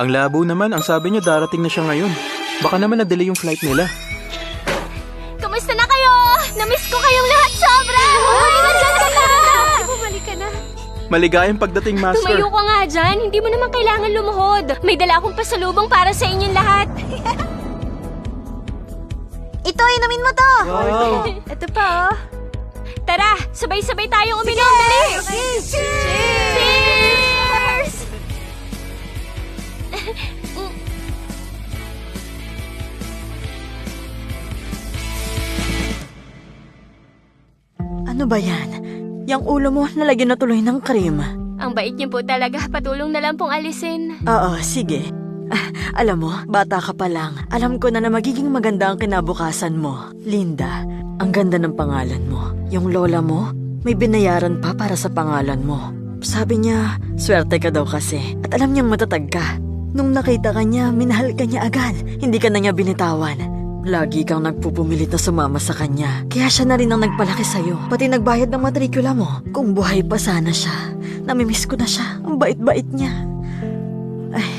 Ang labo naman, ang sabi niya darating na siya ngayon. Baka naman na-delay yung flight nila. Kamusta na kayo? Namiss ko kayong lahat sobra! Ay, nandiyan ka na! Bumalik ka na. Maligayang pagdating, Master. Tumayo ka nga dyan. Hindi mo naman kailangan lumuhod. May dala akong pasalubong para sa inyong lahat. Ito, inumin mo to! Wow. Ito pa, oh. Tara, sabay-sabay tayong uminom. Dali! Cheers! Cheers! Ano ba yan? Yang ulo mo, nalagyan na tuloy ng cream. Ang bait niyo po talaga. Patulong na lang pong alisin. Oo, sige. Alam mo, bata ka pa lang. Alam ko na magiging maganda ang kinabukasan mo. Linda, ang ganda ng pangalan mo. Yung lola mo, may binayaran pa para sa pangalan mo. Sabi niya, swerte ka daw kasi. At alam niyang matatag ka. Nung nakita ka niya, minahal ka niya agad. Hindi ka na niya binitawan. Lagi kang nagpupumilit na sumama sa kanya. Kaya siya na rin ang nagpalaki sa'yo. Pati nagbayad ng matrikula mo. Kung buhay pa sana siya. Namimiss ko na siya. Ang bait-bait niya. Ay.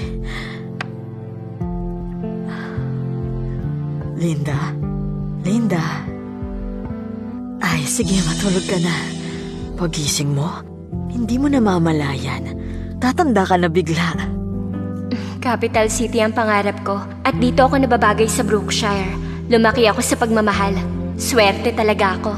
Linda? Linda? Ay, sige, matulog ka na. Pagising mo, hindi mo namamalayan. Tatanda ka na bigla. Capital City ang pangarap ko. At dito ako nababagay sa Brookshire. Lumaki ako sa pagmamahal. Swerte talaga ako.